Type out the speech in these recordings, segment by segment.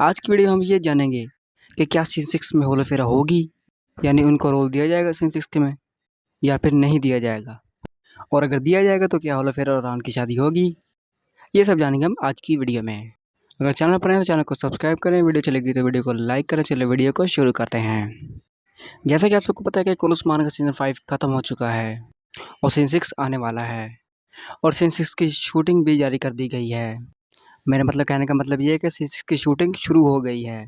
आज की वीडियो हम ये जानेंगे कि क्या सीन 6 में होलोफेरा होगी, यानी उनको रोल दिया जाएगा सीन 6 में या फिर नहीं दिया जाएगा, और अगर दिया जाएगा तो क्या होलोफेरा और रान की शादी होगी। ये सब जानेंगे हम आज की वीडियो में। अगर चैनल पर हैं तो चैनल को सब्सक्राइब करें, वीडियो चलेगी तो वीडियो को लाइक करें। चलिए वीडियो को शुरू करते हैं। जैसा कि आप सबको पता है कि कुल उस्मान का सीज़न 5 खत्म हो चुका है और सीन 6 आने वाला है और सीन 6 की शूटिंग भी जारी कर दी गई है। मेरा मतलब कहने का मतलब ये है कि सीन 6 की शूटिंग शुरू हो गई है,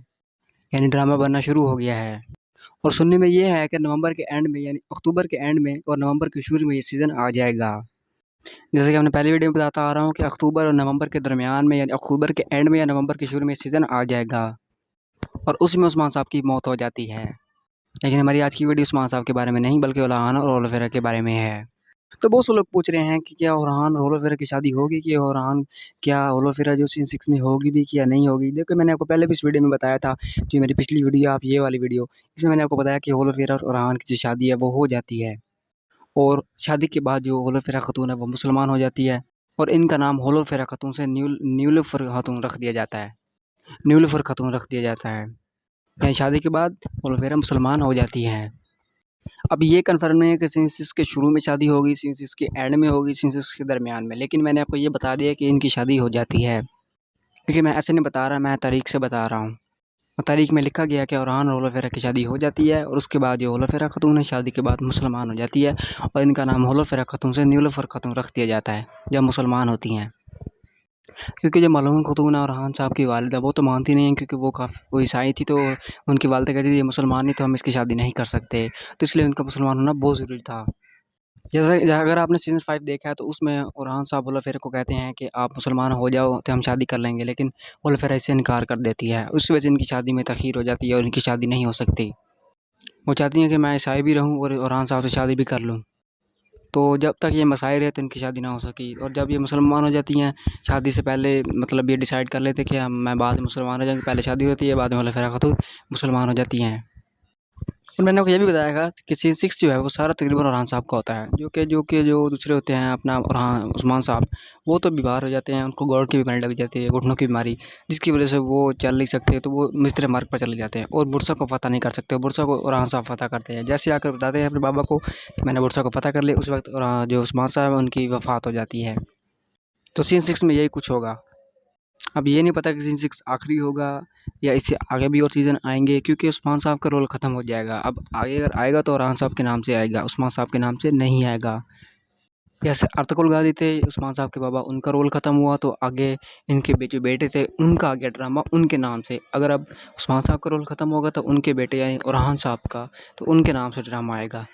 यानी ड्रामा बनना शुरू हो गया है। और सुनने में ये है कि नवंबर के एंड में, यानी अक्टूबर के एंड में और नवंबर के शुरू में ये सीज़न आ जाएगा। जैसे कि हमने पहली वीडियो में बताता आ रहा हूँ कि अक्टूबर और नवंबर के दरमियान में, यानी अक्टूबर के एंड में या नवंबर के शुरू में सीज़न आ जाएगा और उसमें उस्मान साहब की मौत हो जाती है। लेकिन हमारी आज की वीडियो उस्मान साहब के बारे में नहीं बल्कि ओरहान और होलोफेरा के बारे में है। तो बहुत से लोग पूछ रहे हैं कि क्या ओरहान और होलोफेरा की शादी होगी, कि ओरहान क्या होलोफेरा जो सीन 6 में होगी भी कि या नहीं होगी। देखो, मैंने आपको पहले भी इस वीडियो में बताया था, जो मेरी पिछली वीडियो आप ये वाली वीडियो, इसमें मैंने आपको बताया कि होलोफेरा और ओरहान की जो शादी है वो हो जाती है और शादी के बाद जो होलोफेरा खातून है वो मुसलमान हो जाती है और इनका नाम होलोफेरा खातून से न्यूलुफर खातून रख दिया जाता है। न्यूलुफर खातून रख दिया जाता है, यानी शादी के बाद होलोफेरा मुसलमान हो जाती है। अब ये कन्फर्म नहीं है कि सीन 6 के शुरू में शादी होगी, सीन 6 के एंड में होगी, सीन 6 के दरमियान में, लेकिन मैंने आपको ये बता दिया कि इनकी शादी हो जाती है। क्योंकि मैं ऐसे नहीं बता रहा, मैं तारीख से बता रहा हूँ। और तारीख में लिखा गया कि ओरहान और होलोफेरा की शादी हो जाती है और उसके बाद जो होलोफेरा खातून है शादी के बाद मुसलमान हो जाती है और इनका नाम होलोफेरा खातून से न्यूलुफर खातून रख दिया जाता है जब मुसलमान होती हैं। क्योंकि जो मलून खातून है ओरहान साहब की वालिदा, वो तो मानती नहीं है, क्योंकि वो ईसाई थी, तो उनकी वालिदा कहती थी ये मुसलमान नहीं तो हम इसकी शादी नहीं कर सकते, तो इसलिए उनका मुसलमान होना बहुत ज़रूरी था। जैसे अगर आपने सीज़न 5 देखा है तो उसमें ओरहान साहब होलोफेरा को कहते हैं कि आप मुसलमान हो जाओ तो हम शादी कर लेंगे, लेकिन होलोफेरा इससे इनकार कर देती है। उस वजह से इनकी शादी में तख़ीर हो जाती है और इनकी शादी नहीं हो सकती। वो चाहती हैं कि मैं ईसाई भी रहूँ और ओरहान साहब से शादी भी कर लूँ। तो जब तक ये मसाइल रहे तो इनकी शादी ना हो सकी, और जब ये मुसलमान हो जाती हैं शादी से पहले, मतलब ये डिसाइड कर लेते कि मैं बाद में मुसलमान हो जाऊँगी, पहले शादी होती है, बाद में होलोफेरा खातून मुसलमान हो जाती हैं। और मैंने आपको ये भी बताया था कि सीन 6 जो है वो सारा तकरीबन ओरहान साहब का होता है, जो दूसरे होते हैं अपना ओरहान उस्मान साहब, वो तो बीमार हो जाते हैं, उनको गौड़ की बीमारी लग जाती है, घुटनों की बीमारी, जिसकी वजह से वो चल नहीं सकते, तो वो मिस्र मार्ग पर चले जाते हैं और बुरसा को फ़तह नहीं कर सकते। बुरसा को ओरहान साहब फ़तह करते हैं। जैसे आकर बताते हैं अपने बाबा को कि मैंने बुरसा को फ़तह कर लिया, उस वक्त जो उस्मान साहब है उनकी वफ़ात हो जाती है। तो सीन 6 में यही कुछ होगा। अब ये नहीं पता कि सीज़न 6 आखिरी होगा या इससे आगे भी और सीज़न आएँगे, क्योंकि उस्मान साहब का रोल ख़त्म हो जाएगा। अब आगे अगर आएगा तो ओरहान साहब के नाम से आएगा, उस्मान साहब के नाम से नहीं आएगा। जैसे अर्तुगरुल गाज़ी थे उस्मान साहब के बाबा, उनका रोल ख़त्म हुआ तो आगे इनके जो बेटे थे उनका आ गया ड्रामा उनके नाम से। अगर अब उस्मान साहब का रोल ख़त्म होगा तो उनके बेटे यानी ओरहान साहब का, तो उनके नाम से ड्रामा आएगा।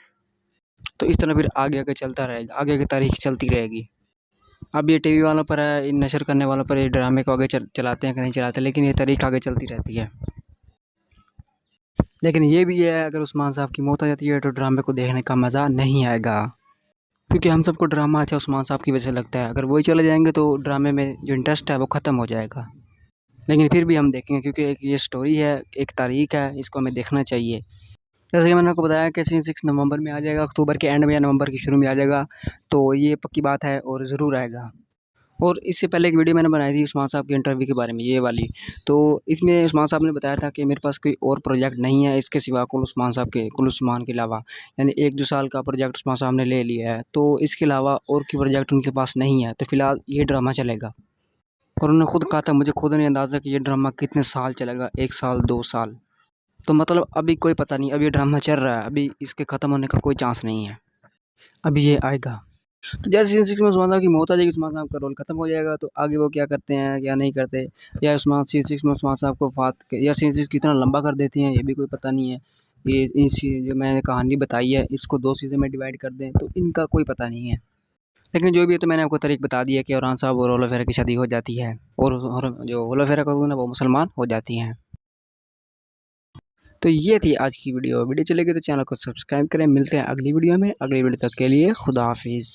तो इस तरह फिर आगे चलता रहेगा, आगे की तारीख चलती रहेगी। अब ये टीवी वालों पर है, इन नशर करने वालों पर ये ड्रामे को आगे चलाते हैं कि नहीं चलाते, लेकिन ये तारीख आगे चलती रहती है। लेकिन ये भी है, अगर उस्मान साहब की मौत हो जाती है तो ड्रामे को देखने का मज़ा नहीं आएगा, क्योंकि हम सबको ड्रामा अच्छा उस्मान साहब की वजह से लगता है। अगर वही चले जाएंगे तो ड्रामे में जो इंटरेस्ट है वो ख़त्म हो जाएगा। लेकिन फिर भी हम देखेंगे, क्योंकि एक ये स्टोरी है, एक तारीख है, इसको हमें देखना चाहिए। जैसे कि मैंने आपको बताया कि सीन 6 नवंबर में आ जाएगा, अक्टूबर के एंड में या नवंबर के शुरू में आ जाएगा, तो ये पक्की बात है और ज़रूर आएगा। और इससे पहले एक वीडियो मैंने बनाई थी उस्मान साहब के इंटरव्यू के बारे में, ये वाली। तो इसमें उस्मान साहब ने बताया था कि मेरे पास कोई और प्रोजेक्ट नहीं है इसके सिवा कुल उस्मान के अलावा, यानी 1-2 साल का प्रोजेक्ट उस्मान साहब ने ले लिया है, तो इसके अलावा और कोई प्रोजेक्ट उनके पास नहीं है, तो फ़िलहाल ये ड्रामा चलेगा। और उन्होंने खुद कहा था, मुझे खुद नहीं अंदाज़ा कि ये ड्रामा कितने साल चलेगा, 1 साल, 2 साल। तो मतलब अभी कोई पता नहीं, अभी ये ड्रामा चल रहा है, अभी इसके ख़त्म होने का कोई चांस नहीं है, अभी ये आएगा। तो जैसे सीज़न 6 में उस्मान साहब की मौत आ जाएगी, उस्मान साहब का रोल ख़त्म हो जाएगा, तो आगे वो क्या करते हैं, क्या नहीं करते, या सीज़न 6 में उस्मान साहब को या सीज़न 6 कितना लंबा कर देते हैं, ये भी कोई पता नहीं है। ये जो मैंने कहानी बताई है इसको 2 सीज़न में डिवाइड कर दें, तो इनका कोई पता नहीं है। लेकिन जो भी है, तो मैंने आपको तारीख बता दी है कि ओरहान साहब और होलोफेरा की शादी हो जाती है और जो होलोफेरा खातून है वो मुसलमान हो जाती हैं। तो ये थी आज की वीडियो चलेगी तो चैनल को सब्सक्राइब करें। मिलते हैं अगली वीडियो में। अगली वीडियो तक के लिए खुदा हाफिज़।